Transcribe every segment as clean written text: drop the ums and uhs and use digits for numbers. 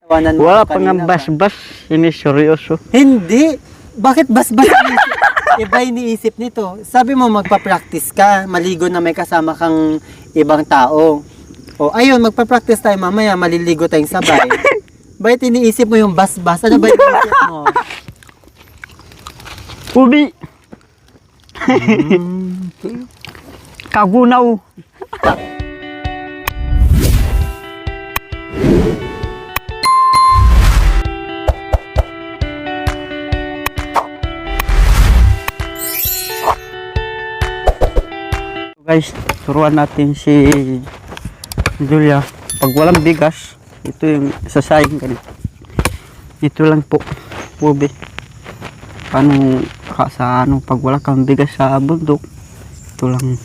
Wala pa nga bas-bas. Ini seryoso. Hindi. Bakit bas-bas iniisip? Iba iniisip nito. Sabi mo magpa-practice ka, maligo na may kasama kang ibang tao. O ayun, magpa-practice tayo mamaya, maliligo tayong sabay. Bakit iniisip mo yung bas-bas? Ano ba iniisip mo? Ubi! Kagunaw! Guys, turuan natin si Julia. Pag walang bigas, ito yung sasayang ganito. Ito lang po, Ubi. Paano sa pag wala kang bigas sa bundok, ito lang,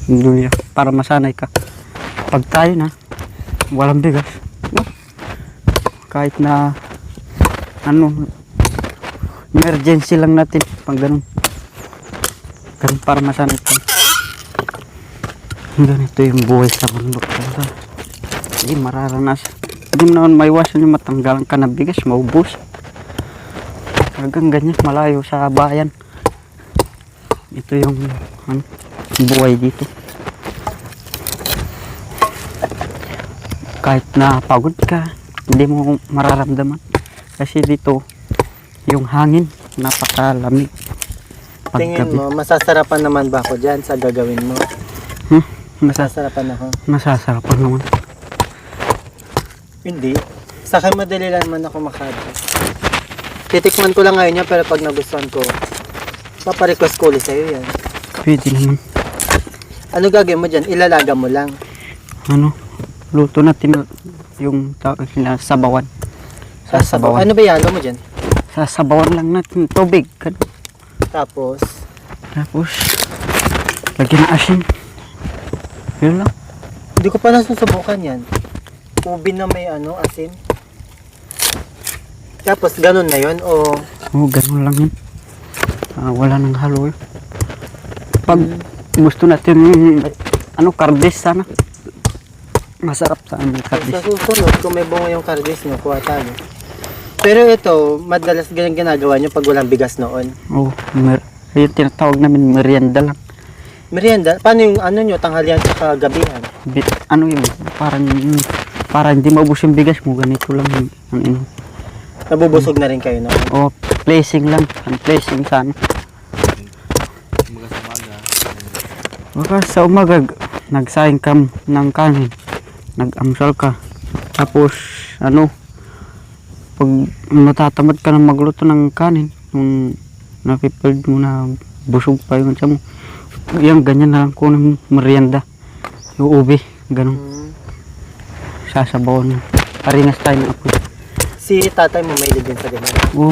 Julia, para masanay ka. Pag tayo na walang bigas, kahit na emergency lang natin pag ganun para masanay ka. Ganito yung buhay sa bundok. Hindi mararanas. Hindi mo naman maiwasan yung matanggalan ka na bigas, maubos. Hanggang ganyan, malayo sa bayan. Ito yung buhay dito. Kahit na pagod ka, hindi mo mararamdaman. Kasi dito, yung hangin, napakalamig. Tingin mo, masasarapan naman ba ako dyan sa gagawin mo? Masasarapan ako? Masasarapan naman. Hindi. Sa akin madali lang naman ako maka-adjust. Titikman ko lang ngayon yan, pero pag nagustuhan ko, paparequest ko ulit sa'yo yan. Pwede naman. Ano gagawin mo dyan? Ilalaga mo lang. Luto natin yung sabawan. Sasabawan? Ano ba yalo mo dyan? Sasabawan lang natin tubig. Tapos, lagyan na asin. Yun lang. hindi ko pa nasusubukan yan. Ubi na may asin. Tapos, ganun na yun o... Oo, ganun lang yun. Wala nang halo. Pag gusto natin kardis sana. Masarap sa amin kardis. Sa susunod, kung may bungo yung kardis nyo, kuha tayo. Pero ito, madalas ganyan ginagawa nyo pag walang bigas noon. Oo, yung tinatawag namin merienda lang. Merienda? Paano yung nyo, tanghalian sa gabihan? Yun, para hindi maubos yung bigas mo, ganito lang yung Nabubusog na rin kayo noon? Oo, placing lang. Placing sana. Baka sa umaga, nagsayang ka ng kanin. Nag-amsal ka. Tapos, pag natatamad ka na magluto ng kanin, yung napipeld mo na busog pa yung tiyan mo, yan, ganyan na lang kunin merienda. Yung ubi, ganun. Sasabawan. Parinas tayo ng apoy. Si tatay mo may din sa ganyan? Oo.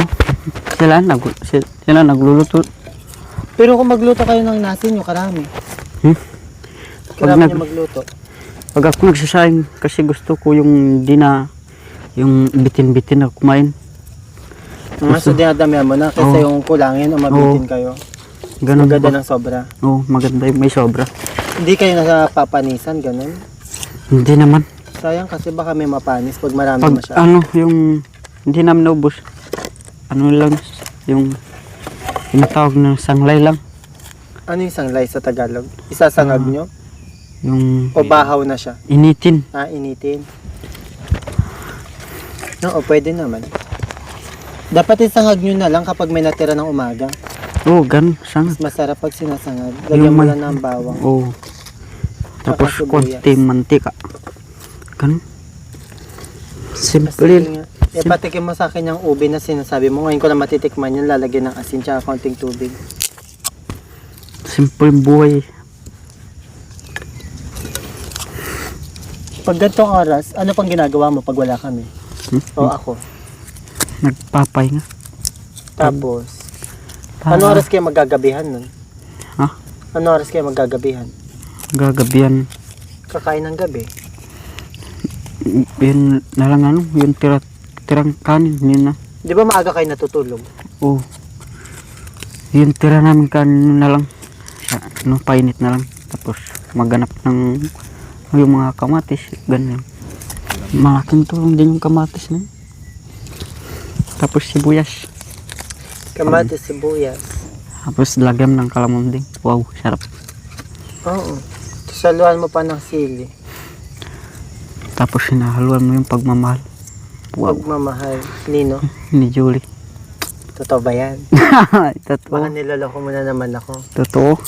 Sila nagluluto. Pero kung magluto kayo ng nasi nyo, karami. Karami nyo magluto. Pag ako nagsasayang, kasi gusto ko yung bitin-bitin na kumain. So dinadamihan mo na kasi yung kulangin o mabitin kayo. Ganun maganda ba? ng sobra. Oo, maganda yung may sobra. Hindi kayo napapanisan, ganun? Hindi naman. Sayang kasi baka may mapanis pag marami Pag masyado. hindi namin naubos. Lang, yung tinatawag na sanglay lang. Ano yung sanglay sa Tagalog? Isasangag nyo? Yung O bahaw na siya? initin. Initin. Oo, pwede naman. Dapat isangag nyo na lang kapag may natira ng umaga. Oo, ganun. Sangag. Mas masarap pag sinasangag. Lagyan mo lang ng bawang. Oo. Tapos konti mantika. Ganun. Simple. Ipatikim mo sa akin yung ubi na sinasabi mo. Ngayon ko na matitikman yun. Lalagyan ng asin tsaka konting tubig. Simple buhay. Pag gantong oras, ano pang ginagawa mo pag wala kami? O ako? Nagpapahinga. Tapos, ano oras kayo magagabihan nun? Ha? Ano oras kayo magagabihan? Gagabihan. Kakain ng gabi. Yun na lang yung tirang kanin. Yun na. Di ba maaga kayo natutulog? Oo. Yung tira namin kanin na lang. Painit na lang. Tapos maghanap ng yung mga kamatis. Ganyan. Malaking tulong din yung kamatis na yun. Tapos sibuyas. Kamatis, sibuyas. Tapos lagyan ng kalamunding. Wow, sarap. Oo. Saluhan mo pa ng sili. Tapos hinahaluan mo yung pagmamahal. Wow. Pagmamahal. Nino, Ni Julie. totoo ba yan? Baka Totoo. niloloko mo na naman ako. Totoo.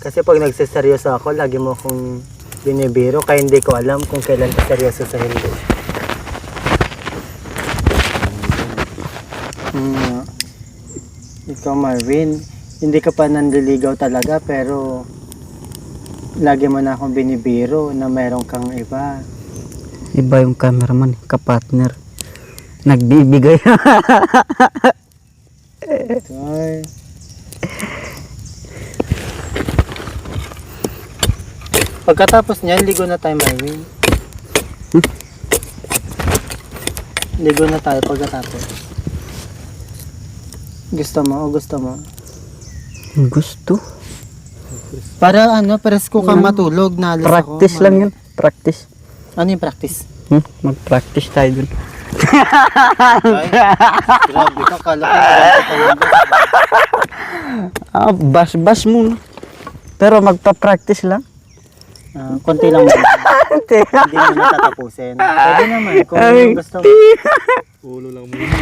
Kasi pag nagsiseryoso ako, lagi mo akong binibiro. Kaya hindi ko alam kung kailan ka seryoso sa hindi. Ikaw, Marvin, hindi ka pa nanliligaw talaga, pero lagi mo na akong binibiro na meron kang iba. Iba yung cameraman, kapartner. Nagbibigay. Ay. Pagkatapos niyan, ligo na tayo, Marvin. Ligo na tayo pagkatapos. Gusto mo o gusto mo? Gusto. Para ano, presko kang matulog na alis Practice ako. lang yun. Practice. Ano yung practice? Mag-practice tayo dun. Ay, grabe ka, kala ko ganito ka lang. Bas-bas muna. Pero magpa-practice lang. Konti lang muna. Hindi mo natatapusin. Pwede naman, kung gusto mo. Ulo lang muna.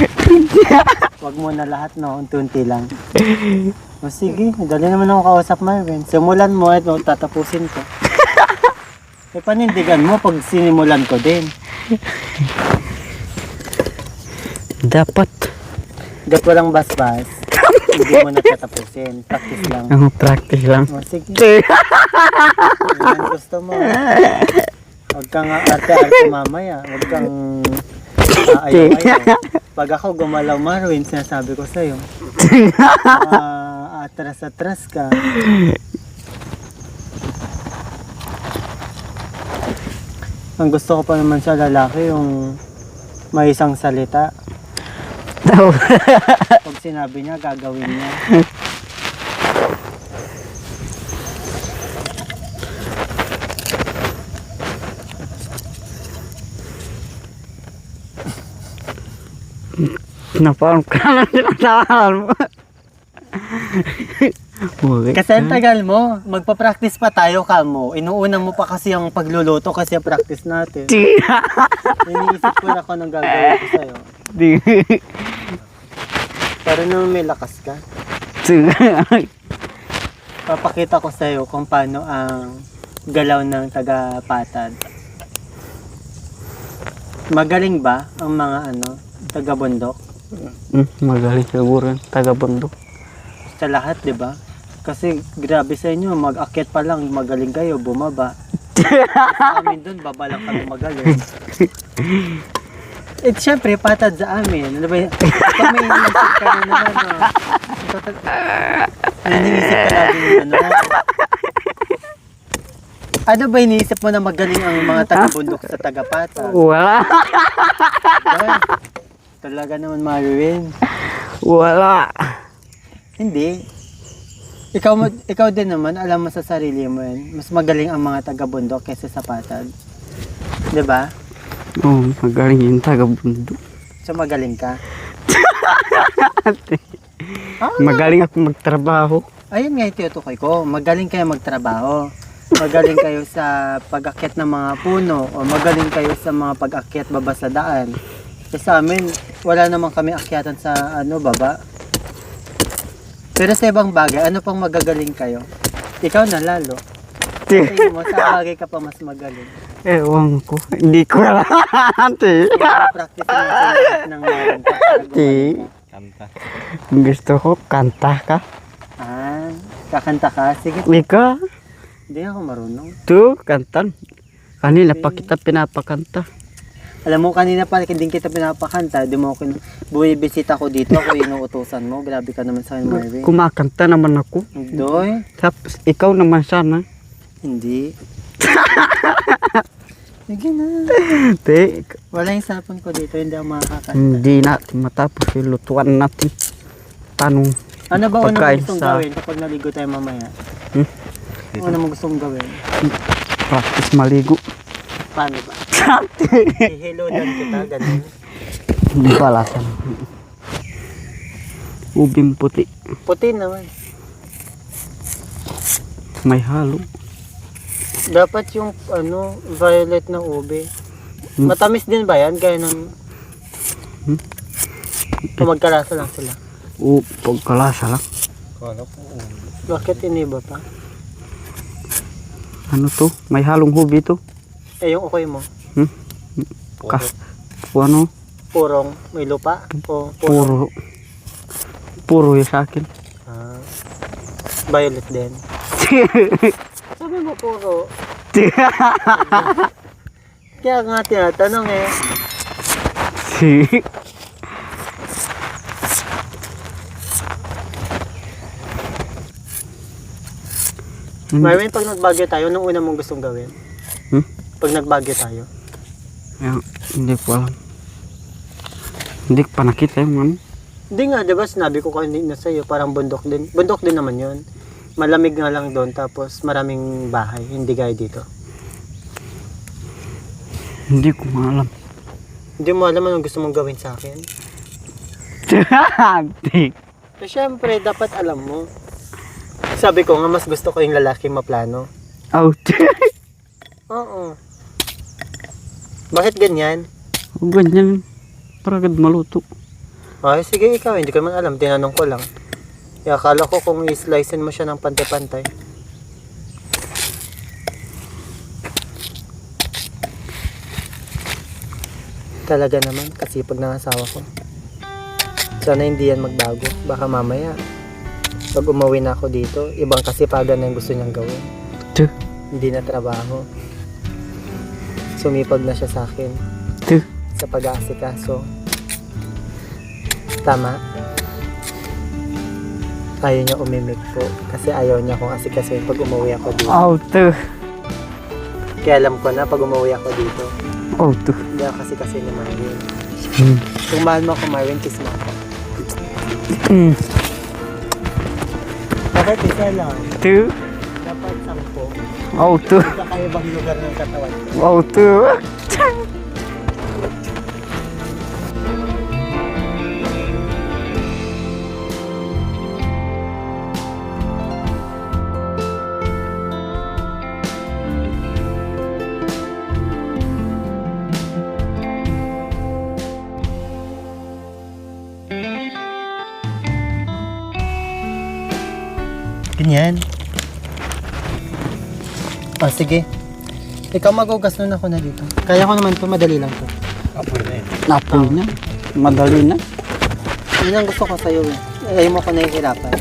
Wag mo na lahat, no? Unti-unti lang. O sige, dali naman ako kausap, Marvin. Simulan mo at tatapusin ko. E panindigan mo pag sinimulan ko din. Dapat. Gat walang bas-bas. Hindi mo na tatapusin. Practice lang. Practice lang. O sige. Yan gusto mo. Huwag kang arte-arte mamaya. Huwag kang ayaw-ayaw. Pag ako gumalaw, Marvin, sinasabi ko sa'yo. Atras-atras ka. Ang gusto ko pa naman sa lalaki, yung may isang salita. Pag sinabi niya, gagawin niya. Napaon ka lang sinasaan mo. Kasi ang tagal mo, magpa-practice pa tayo kamo. Inuuna mo pa kasi ang pagluluto kasi ang practice natin. Iniisip ko na kung anong gagawin ko sa'yo. Para naman may lakas ka. Papakita ko sa'yo kung paano ang galaw ng taga-patad. Magaling ba ang mga taga-bundok? Magaling siguro yung taga-bundok. Sa lahat, di ba? Kasi grabe sa inyo, mag-akyat pa lang, magaling kayo, bumaba. Sa amin dun, baba lang kami magaling. Eh, syempre, patad sa amin. Ano ba yun? Ikaw may iniisip ka na naman, may iniisip ka lagi yung Ano ba iniisip mo na magaling ang mga taga-bundok sa taga-patad? Wala. Ay, talaga naman Marvin. Wala. Hindi. Ikaw din naman, alam mo sa sarili mo yan. Mas magaling ang mga taga-bundok kaysa sa patad. 'Di ba? Oo, magaling yung taga-bundok. So magaling ka. Magaling ako magtrabaho. Ayun nga yung tinutukoy ko. Magaling kayo magtrabaho. Magaling kayo sa pag-akyat ng mga puno o magaling kayo sa mga pag-akyat baba sa daan. Kasi sa amin, wala naman kami akyatan sa baba. Pero sa ibang bagay, ano pang magagaling kayo? Ikaw na lalo. Tingin mo, sa bagay ka pa mas magaling. Ewan ko. Hindi ko alam. Practice mo sa lahat ng meron ka. Kanta. Gusto ko kanta ka. Kakanta ka? Sige. Ika. Hindi ako marunong. Tu, kantan. Kanina pa kita pinapakanta. Alam mo, kanina pa din kita pinapakanta. Di mo ako, buwibisita ko dito. Ako inuutusan mo. Grabe ka naman sa akin, Marvin. Kumakanta naman ako. Doy? Tapos ikaw naman sana. Hindi. Sige na. Te, Wala yung cellphone ko dito. Hindi ako makakanta. hindi natin matapos yung lutuan natin. Tanong. Ano ba unang Pagkain gustong sa- gawin kapag naligo tayo mamaya? Ano mo gustong gawin? Practice maligo. Paano ba? Ihiludan kita, ganun. Hindi pala sana. Ubing puti. Puti naman. May halo. Dapat yung violet na ube. Matamis din ba yan? Gaya ng... O magkalasa lang sila. O, pagkalasa lang. Kala ko ulo. Bakit iniba pa? Ano to? May halong hubi to. Eh, yung okay mo. Ka, ano? Purong may lupa? O purong? Puro. Puro yung sa akin. Ah, violet din. Sabi mo puro. Kaya nga tinatanong eh. Marvin, pag nagbagyo tayo, nung una mong gustong gawin? Pag nagbagyo tayo? Ayan, hindi ko alam. Hindi ko pa nakita yung ano. Hindi nga, diba sinabi ko kanina sa'yo, parang bundok din. Bundok din naman yun. Malamig nga lang doon, tapos maraming bahay, hindi gaya dito. Hindi ko maalam. Hindi mo alam anong gusto mong gawin sa akin? Hindi. So, syempre, dapat alam mo. Sabi ko nga, mas gusto ko yung lalaki maplano. Out. Oo. Bakit ganyan? O ganyan. Para agad maluto. Ay, sige ikaw, hindi ko man alam, tinanong ko lang. Kaya akala ko kung i-slicein mo siya ng pantay-pantay. Talaga naman, kasipag ng asawa ko. Sana hindi yan magbago. Baka mamaya, pag umuwi na ako dito, ibang kasipagan na yung gusto niyang gawin. Tuh. Hindi na trabaho. Sumipag na siya sa akin Tuh. sa pag-aasikaso. Tama. Ayaw niya umimik po kasi ayaw niya kung asikasuhin pag umuwi ako dito. Out. Kaya alam ko na pag umuwi ako dito, Out. hindi ako kasi ni Marvin. Kung mahal mo ako, Marvin, kiss mo ako. Bakit isa lang? Tuh. Dapat 10. Out. Sa kaibang lugar ng katawan ko. Out. Ganyan. Ah, sige. Ikaw magugas nun ako na dito. Kaya ko naman to, madali lang to. Apoy na yun. Napoy na. Madali na. Yun ang gusto ko sa'yo eh. Ayaw mo ko nahihirapan.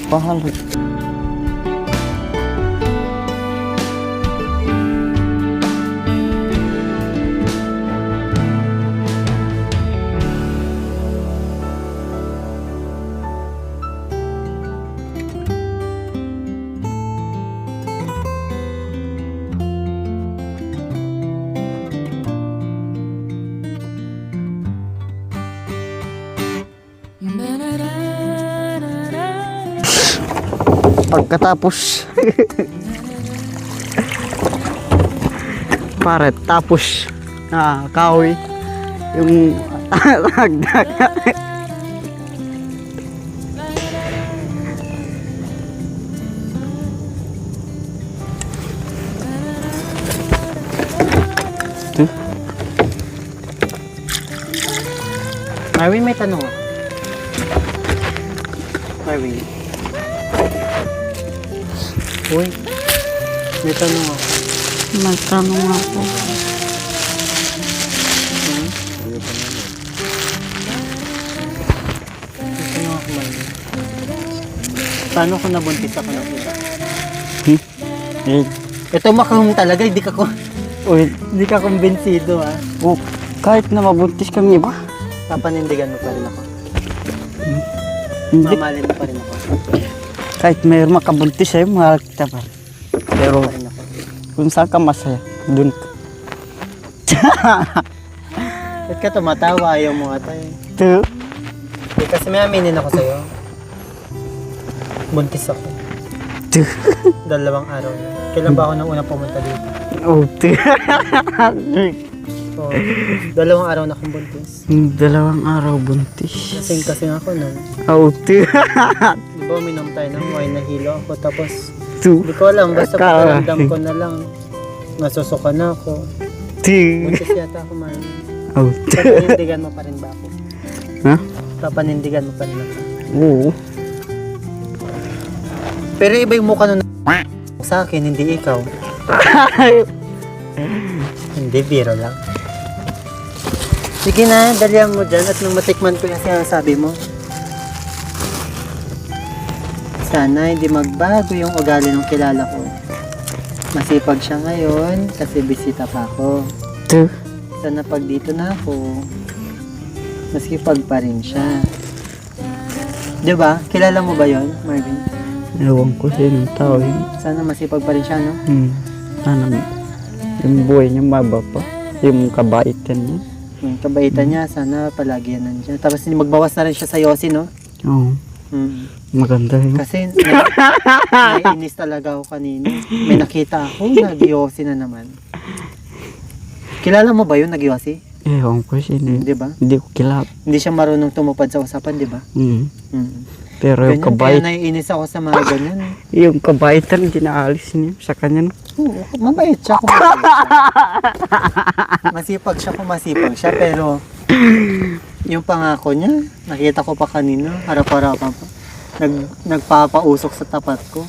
Pahal. Pagkatapos pare tapos kahoy yung hagdag. Marvin, may tanong ako. Marvin. Uy, may tanong ako. May tanong ako. May tanong ako, Marvin. Paano kung nabuntis ako ng iba? Eh, Ito makahong talaga, hindi ka uy, hindi ka kumbinsido ha. oh, kahit na mabuntis kang iba, Papanindigan mo pa rin ako. hindi. Mamahalin mo pa rin ako. Kahit mayroon makabuntis sa'yo, mahal kita pa. Pero Pa rin ako. kung saan ka masaya, dun ka. Ba't ka tumatawa? Ayaw mo ata eh. Tuh. Eh, kasi may aminin ako sa'yo. Buntis ako. Tuh. 2 araw na. Kailan ba ako nang una pumunta dito? Oh, tuh. Oo. 2 araw na akong buntis. 2 araw buntis. Kasing ako no. Auti. Di ba uminom tayo ng wine, nahilo ako. Tapos, Tu. hindi ko alam. Basta pakiramdam ko na lang. Nasusuka na ako. Ti. Buntis yata ako, Marvin. Auti. Papanindigan mo pa rin ba ako? Ha? Papanindigan mo pa rin ako. Oo. Pero iba yung mukha nun sa akin, hindi ikaw. Hindi, biro lang. Sige na, dalihan mo dyan at nung matikman ko kasi ang sabi mo. Sana hindi magbago yung ugali ng kilala ko. Masipag siya ngayon kasi bisita pa ako. Tu. Sana pag dito na ako, masipag pa rin siya. Diba? Kilala mo ba yon, Marvin? Ewan ko sinong tao yun. Sana masipag pa rin siya, no? Sana yung buhay niya maba pa. Yung kabaitan niya. Yung kabaitan niya, sana palagi yan nandiyan. Tapos magbawas na rin siya sa yosi, no? Oo. Maganda yun. Kasi naiinis talaga ako kanina. May nakita ako, nag-yosi na naman. Kilala mo ba yun, nag-yosi? Ewan ko sino yun. Di ba? Hindi ko kilala. Hindi siya marunong tumupad sa usapan, di ba? Pero yung Ganyan, kaya kabait, naiinis ako sa mga ganyan. yung kabaitan ginaalis niya sa kanya. Oo, mabait siya kung mabait siya. Masipag siya kung masipag siya, pero yung pangako niya, nakita ko pa kanina, harap-harapan pa. Nagpapausok sa tapat ko.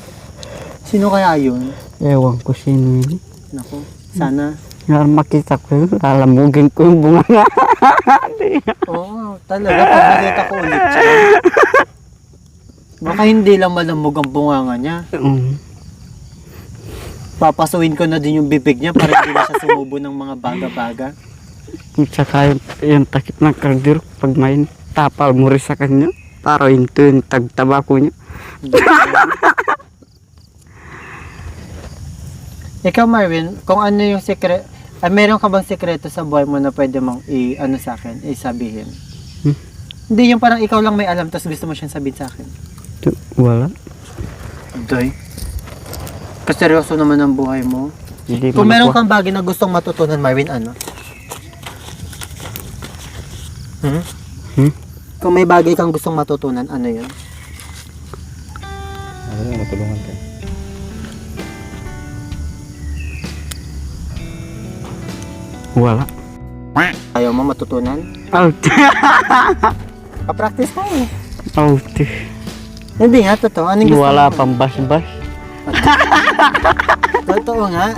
Sino kaya yun? Ewan ko sino yun. Naku, sana. Nga makita ko yun, lalamugin ko yung bunga nga. Oo, talaga, pag nakita ko ulit siya. Baka hindi lang malamog ang bunganga niya. Papasuin ko na din yung bibig niya para hindi na siya sumubo ng mga baga-baga. Tsaka yung takip ng kaldero, pag may tapal mo rin sa kanya, para ito yung tagtabako niya. Ikaw, Marvin, kung ano yung sekreto, meron ka bang sekreto sa buhay mo na pwede mong ano sa akin, isabihin? Hindi, yung parang ikaw lang may alam tapos gusto mo siyang sabihin sa akin. Wala. Doy, kaseryoso naman ang buhay mo. Hindi Kung man meron ako- kang bagay na gustong matutunan, Marvin, ano? Kung may bagay kang gustong matutunan, ano yun? Ano na, matulungan ka. Wala. Ayaw mo matutunan? Out. Pa-practice tayo. Out. Hindi nga, totoo. Anong gusto Wala mo? pang bas-bas. Totoo nga.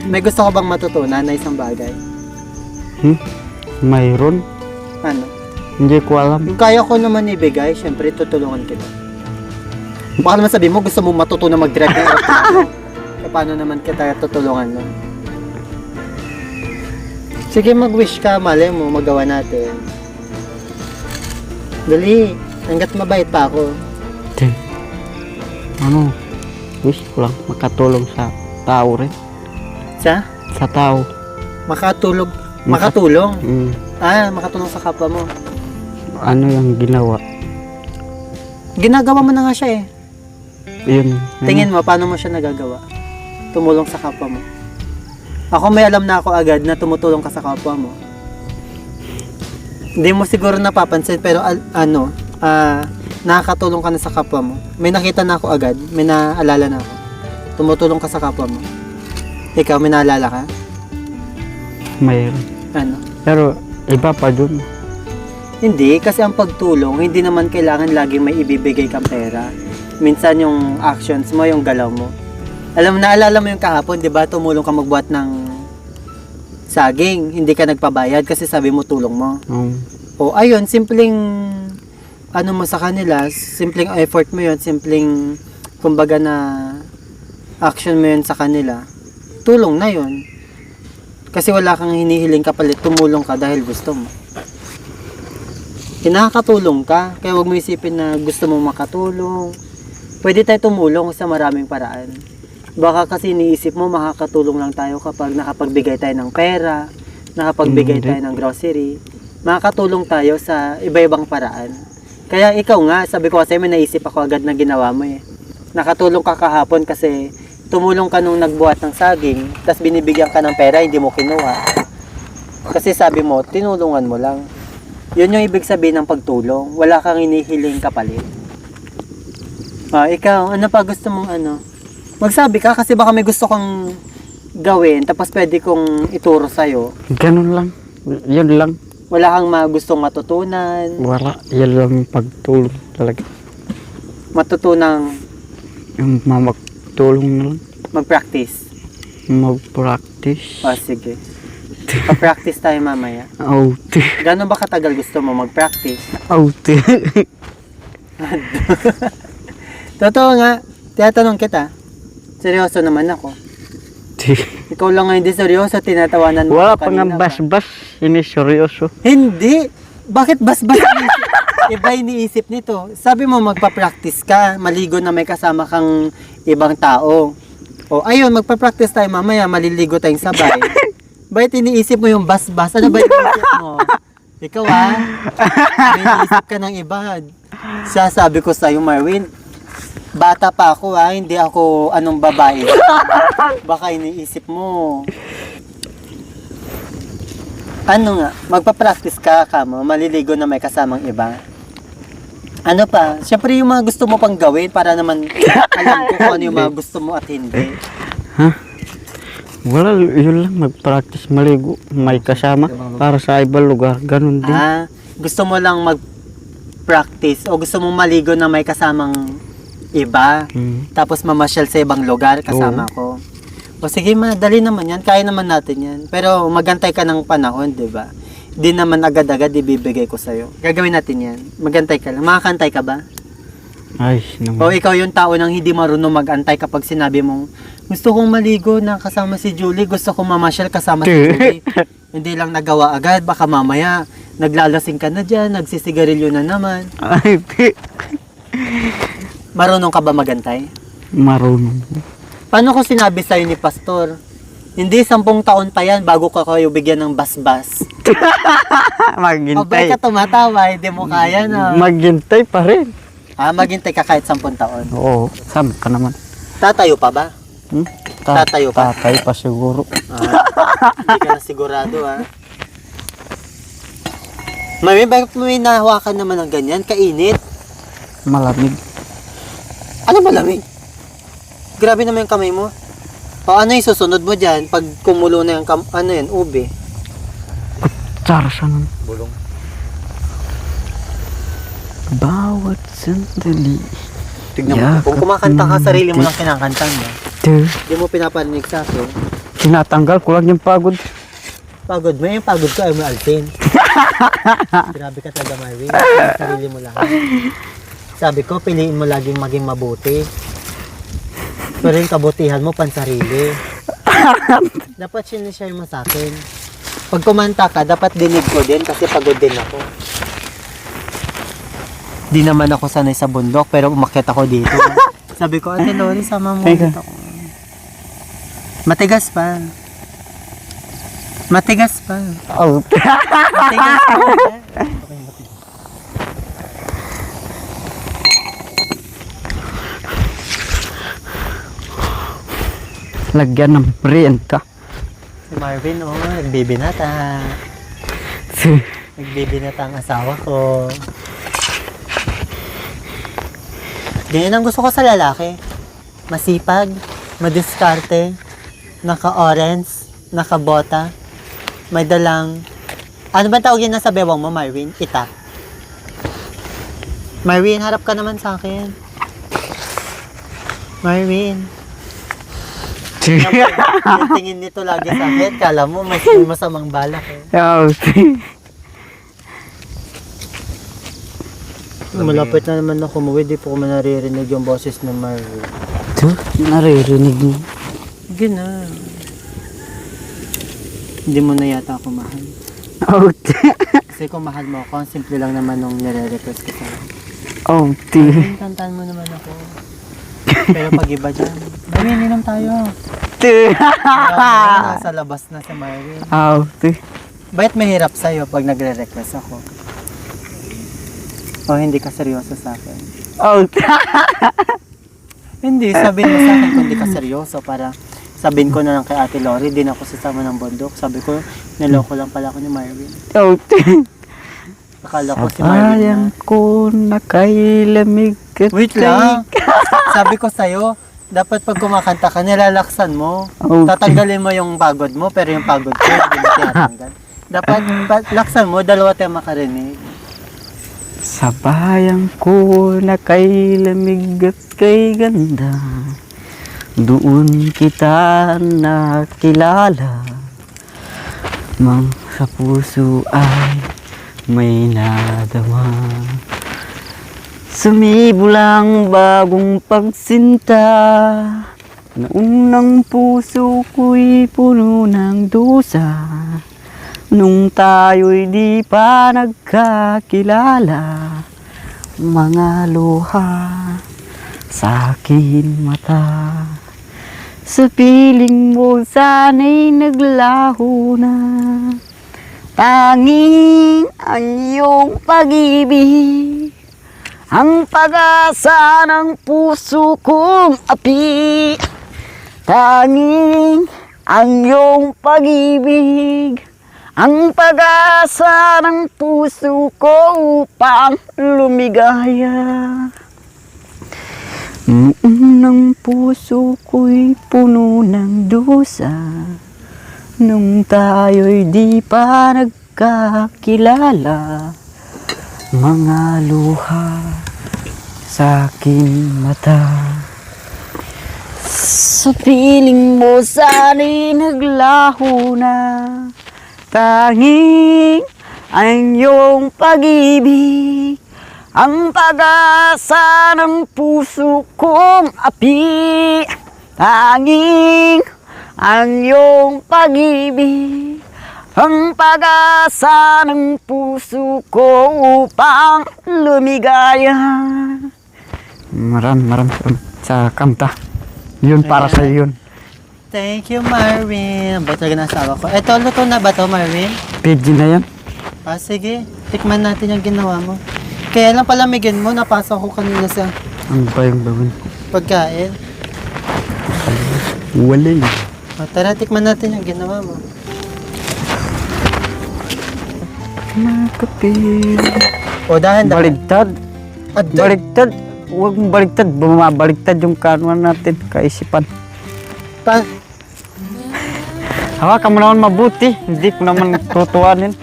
May gusto ka bang matutunan na isang bagay? Mayroon. Ano? Hindi ko alam. Kung kaya ko naman ibigay, syempre tutulungan kita. Baka naman sabi mo, gusto mo matutunan mag-drive ng aeroplano. E paano naman kita tutulungan nun? Sige, mag-wish ka, malay mo, magawa natin. Dali, hanggat mabait pa ako. Ano? Wish ko lang makatulong sa tao rin. Sa tao. Makatulong. Makatulong? Mm. Makatulong sa kapwa mo. Ano yung ginawa? Ginagawa mo na nga siya eh. Yun. Tingin mo, paano mo siya nagagawa? Tumulong sa kapwa mo. Ako may alam na ako agad na tumutulong ka sa kapwa mo. Hindi mo siguro napapansin pero nakakatulong ka na sa kapwa mo. May nakita na ako agad, may naalala na ako. Tumutulong ka sa kapwa mo. Ikaw, may naalala ka? Mayroon. Ano? Pero iba pa dun. Hindi, kasi ang pagtulong, hindi naman kailangan laging may ibibigay kang pera. Minsan yung actions mo, yung galaw mo. Naalala mo yung kahapon, di ba? Tumulong ka magbuhat ng saging. Hindi ka nagpabayad kasi sabi mo tulong mo. O ayun, simpleng ano mo sa kanila, simpleng effort mo yun, simpleng kumbaga na action mo yun sa kanila. Tulong na yun. Kasi wala kang hinihiling kapalit, tumulong ka dahil gusto mo. Nakakatulong ka, kaya huwag mo isipin na gusto mong makatulong. Pwede tayo tumulong sa maraming paraan. Baka kasi iniisip mo makakatulong lang tayo kapag nakapagbigay tayo ng pera, nakapagbigay tayo ng grocery. Makakatulong tayo sa iba-ibang paraan. Kaya ikaw nga, sabi ko kasi may naisip ako agad na ginawa mo eh. Nakatulong ka kahapon kasi tumulong ka nung nagbuhat ng saging, tapos binibigyan ka ng pera, hindi mo kinuha. Kasi sabi mo, tinulungan mo lang. Yun yung ibig sabihin ng pagtulong. Wala kang inihiling kapalit. Ikaw, ano pa gusto mong ano? Magsabi ka kasi baka may gusto kang gawin tapos pwede kong ituro sa'yo. Ganun lang. Yun lang. Wala kang gustong matutunan. Wala. Yan lang yung pagtulong talaga. Matutunang Yung magtulong na lang. mag-practice. Mag-practice. Sige. Pa-practice tayo mamaya. Out. Gano'n ba katagal gusto mo mag-practice? Out. Totoo nga. Tinatanong kita. Seryoso naman ako. Ikaw lang nga hindi seryoso. Tinatawanan mo Wala ako pa nga kanina bas-bas. Iniseryoso. Hindi. Bakit bas-bas iniisip? Iba iniisip nito. Sabi mo magpa-practice ka. Maligo na may kasama kang ibang tao. Ayun, magpa-practice tayo mamaya. Maliligo tayong sabay. Bakit iniisip mo yung bas-bas? Ano ba iniisip mo? Ikaw may iniisip ka ng iba. Sabi ko sa'yo, Marwin, bata pa ako hindi ako anong babae. Baka iniisip mo. Ano nga, magpa-practice ka mo, maliligo na may kasamang iba. Ano pa? Siyempre yung mga gusto mo pang gawin para naman alam ko kung ano yung mga gusto mo at hindi. Wala, yun lang. Mag-practice maligo. May kasama. Para sa ibang lugar. Ganun din. Gusto mo lang mag-practice o gusto mo maligo na may kasamang iba. Tapos mamasyal sa ibang lugar kasama ko. Sige, madali naman yan. Kaya naman natin yan. Pero magantay ka ng panahon, di ba? Di naman agad-agad ibibigay ko sa'yo. Gagawin natin yan. Magantay ka lang. Makakantay ka ba? Ay, naman. O ikaw yung tao nang hindi marunong mag-antay kapag sinabi mong gusto kong maligo na kasama si Julie, gusto kong mamasyal kasama si Julie. Hindi lang nagawa agad, baka mamaya naglalasing ka na dyan, nagsisigarilyo na naman. Ay, Marunong ka ba magantay? marunong. Paano ko sinabi sa'yo ni Pastor? Hindi 10 taon pa yan bago ka kayo bigyan ng basbas. Maghintay. Abay ka tumatawa, hindi mo kaya na. Maghintay pa rin. Maghintay ka kahit 10 taon. Oo, sama ka naman. Tatayo pa ba? Tatayo pa? Tatayo pa siguro. Hindi ka na sigurado Mami, bakit mo nahawakan naman ng ganyan? Kainit? Malamig. Ano malamig? Grabe naman yung kamay mo. Ano yung susunod mo dyan pag kumulo na yung ube? Tsara siya nun. Bulong. Bawat sandali. Tignan mo, kung kumakanta ka, sarili mo lang kinakanta mo. Hindi mo pinaparinig sa akin. Tinatanggal ko lang yung pagod. Pagod mo, yung pagod ko ay mo alpin. Grabe ka talaga, Marvin. Sarili mo lang. Sabi ko, piliin mo laging maging mabuti. Pero yung kabutihan mo, pansarili. Dapat sinishare mo sa akin. Pag kumanta ka, dapat dinig ko din kasi pagod din ako. Di naman ako sanay sa bundok, pero umakyat ako dito. Sabi ko, Ate Lori, sama mo ulit ako. Matigas pa. Matigas pa. Oh. Matigas pa. Lagyan ng prenta. Si Marvin, nagbibinata. Nagbibinata ang asawa ko. Ganyan ang gusto ko sa lalaki. Masipag, madiskarte, naka-orange, naka-bota, may dalang... Ano ba tawagin na sa bewang mo, Marvin? Itak. Marvin, harap ka naman sa akin. Marvin. Yung tingin nito lagi sa akin, kala mo may masamang balak Oh. Malapit na naman ako umuwi, di po ko naririnig yung boses ng Marvin. Naririnig mo. Sige na. Hindi mo na yata ako mahal. Oh. Kasi kung mahal mo ako, ang simple lang naman nung nire-request ko sa'yo. Oh. Marvin, kantaan mo naman ako. Pero pag iba dyan, Marvin, inom tayo. Nasa labas na si Marvin. Oh. Bakit mahirap sa'yo pag nagre-request ako? O hindi ka seryoso sa akin? Oh. Hindi, sabihin mo sa akin kung hindi ka seryoso para Sabihin ko na lang kay Ate Lori, din ako sasama ng bundok. Sabi ko, niloko lang pala ako ni Marvin. Oh, Akala ko si Marvin sayang na. ko na kay lamig at Wait lang. Sabi ko sa'yo, dapat pag kumakanta ka, nilalaksan mo. Okay. Tatanggalin mo yung pagod mo, pero yung pagod ko, hindi mo tinatanggal. Dapat laksan mo, dalawa tayo makarinig. Sabayang ko na kay lamig at kay ganda, doon kita nakilala. Mang sa puso ay may nadama, sumibo lang bagong pagsinta. Naunang puso ko'y puno ng dusa, nung tayo'y di pa nagkakilala. Mga luha sa aking mata, sa piling mo sana'y naglaho na. Tanging ang iyong pag-ibig, ang pag-asa ng puso kong api. Tanging ang iyong pag-ibig, ang pag-asa ng puso ko upang lumigaya. Noon ang puso ko'y puno ng dusa, nung tayo'y di pa nagkakilala. Mga luha sa aking mata, sa piling mo sana'y naglaho na. Tanging ang iyong pag-ibig, ang pag-asa ng puso kong api. Tanging ang iyong pag-ibig, ang pag-asa ng puso ko upang lumigaya. Maram sa kanta. Yun para sa yun. Thank you, Marvin. Ba talaga ng asawa ko? Eto, luto na ba to, Marvin? Pidgin na yan. Ah, sige. Tikman natin yung ginawa mo. Kaya lang palamigin mo, napasok ko kanina sa Ano ba yung gawin? pagkain. Wala eh. O, tara, tikman natin yung ginawa mo. Nakapil. O, dahan-dahan. Baligtad. At Baligtad. Huwag mong baligtad. Bumabaligtad yung kanuan natin. Kaisipan. Hawakan mo naman mabuti. Hindi ko naman tutuanin.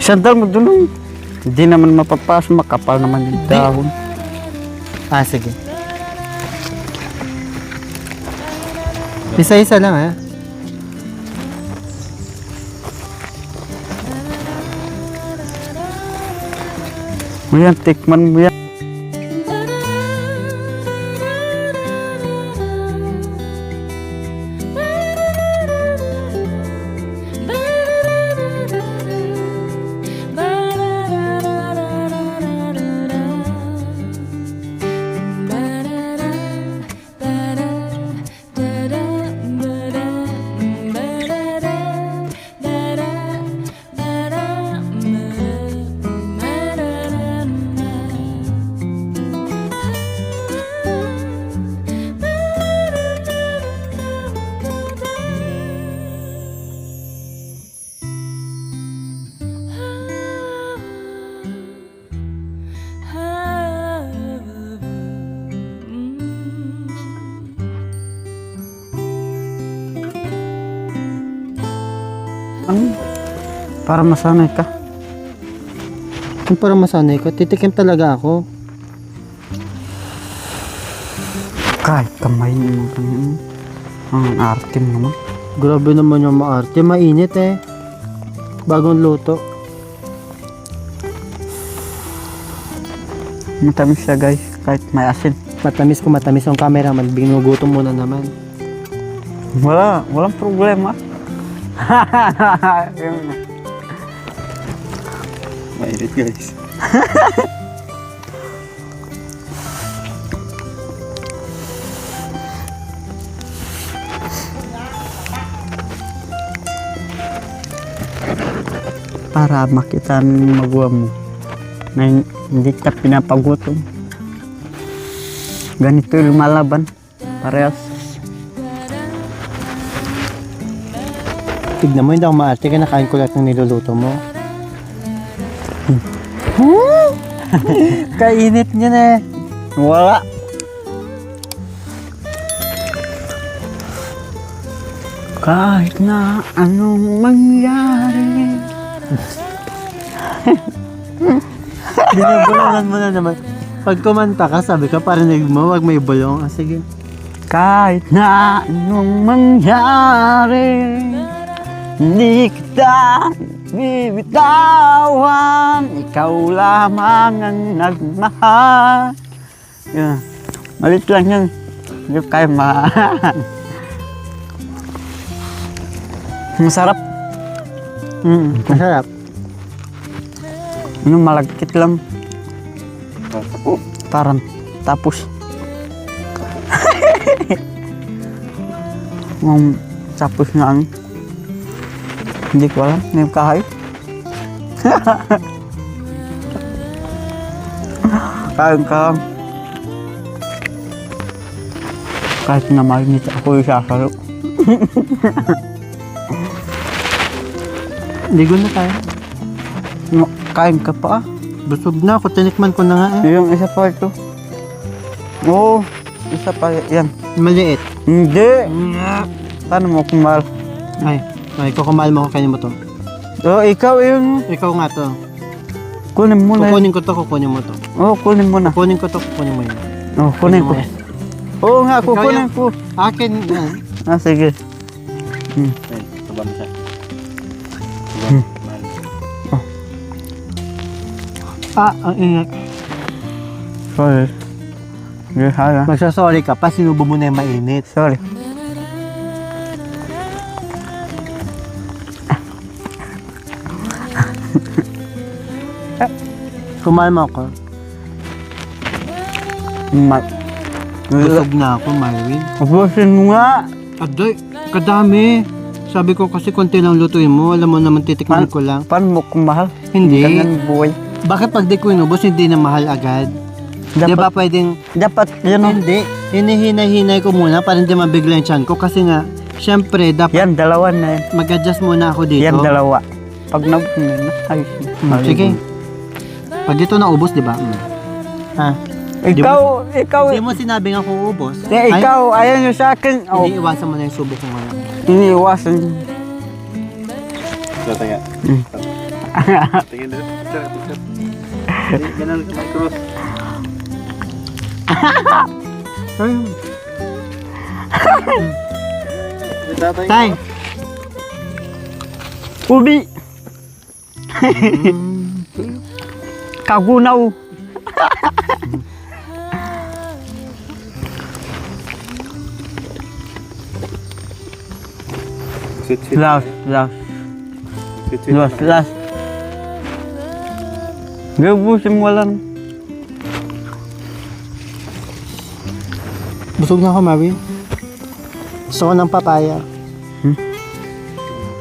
Sandal mo dun. Hindi naman mapapasok. Makapal naman yung dahon. Ah, sige. Isa-isa lang, ha? Mo yan, tikman mo yan. Ano? Para masanay ka. Kung para masanay ko, titikim talaga ako. Kahit kamay mo. Ang arte mo naman. Grabe naman yung maarte. Mainit eh. Bagong luto. Matamis siya guys. Kahit may asin. Matamis ko matamis yung cameraman. Binugutom mo na naman. Walang problema. Mainit guys. Para makita ng magawa mo na hindi ka pinapagutom. Ganito yung lumalaban. Parehas. Tignan mo, hindi ako maarte. Kinakain ko lahat ng niluluto mo. Kainit niya na eh. Wala. Kahit na anong mangyari. Binubulungan mo na naman. Pag kumanta ka, sabi ka, parinig mo, wag may bulong. Ah, sige. Kahit na anong mangyari, hindi kita bibitawan. Ikaw lamang ang nagmahal. Yan. Malit lang yan. Hindi ko kaya Masarap. Masarap. Yung malagkit lang. Parang tapos. Tapos na ang hindi ko alam. Hindi ko kahay. Kain ka. Kahit na mainit ako isasalo. Ligo na tayo. Kain ka pa ah. Busog na ako. Tinikman ko na nga eh. Yung isa pa ito. Oo. Isa pa yan. Maliit. Hindi. Paano mo kumal? Ay, kukumal mo ko. Kainin mo to. Oo, ikaw yun. Ikaw nga to. Kunin mo na. Kukunin ko to, kukunin mo to. Oo, kunin mo na. Kukunin ko to, kukunin mo yun. Oo, kunin ko. mo yan. Oo nga, Ikaw kukunin yan. ko. Akin yan. Ah, sige. Tubam siya. Ang ingat. Sorry. Sige, hala. Magsasorry ka pa, sinubo mo na yung mainit. Sorry. Kumalma ako. Busog na ako, Marvin. Ubusin mo nga. Aday, kadami. Sabi ko kasi konti lang lutuin mo. Alam mo naman titikman ko lang. Paano mo kumahal? Hindi. Ganyan buhay. Bakit pag di ko inubos, hindi na mahal agad? Di ba pwedeng... Dapat, yun o. Hindi. Hinihinay-hinay ko muna para hindi mabigla yung tiyan ko. Kasi nga, syempre, dapat Yan, dalawa na yan. mag-adjust muna ako dito. Yan, dalawa. Pag ayos na. Sige. Pag ito naubos, di ba? Ha? Ikaw, Hindi mo sinabing ako ubos. ikaw, ayaw nyo sa akin. Oh, Iniiwasan mo na yung subo ko ngayon. iniiwasan. Ito, taga. Tingin dito. Ganun ka mag-cross. Tay! Ubi! Kagunaw. Sit. Last. Gabusin mo lang. Busog na ako, Mary. Gusto ko ng papaya.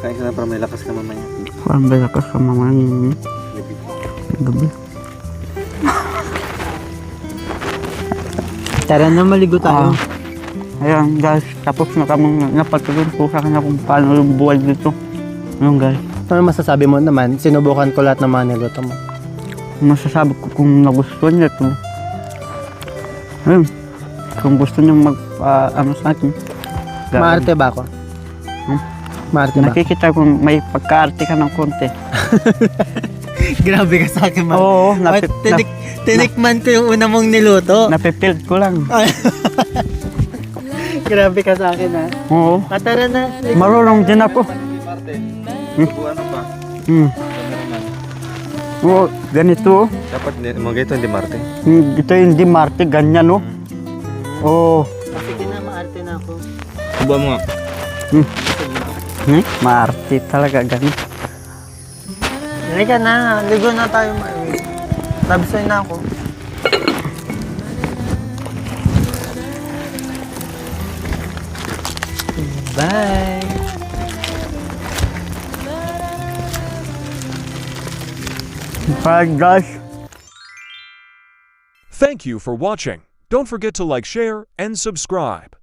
Kain ka na para may lakas ka mamaya. Parang balakas ka mamang gabi. Tara na, maligo tayo. Ayan guys, tapos na kaming napatulong po sa kanya kung paano yung buhay dito. Ayan guys, Ano masasabi mo naman? Sinubukan ko lahat ng mga niluto mo. masasabi ko kung nagustuhan niya ito. Ayun, kung gusto niyo ano sa akin. Maarte ba ako? Maarte ba? Nakikita kong may pagkaarte ka ng konti. Grabe ka sa akin, Mar. Oo, Tinikman ko yung una mong niluto. napipilt ko lang. Grabe ka sa akin, ha? Oo, Tara na. marunong din ako. Ano pa? Oo, ganito. Dapat mga ito hindi Marte. Ito yung Di Marte, ganyan no. Oo. Sige na, maarte na ako. Subuan mo nga. Maarte talaga ganun. Halika na, ligo na tayo, Marvin. Tabsay na ako. Bye! Bye guys. Thank you for watching. Don't forget to like, share, and subscribe.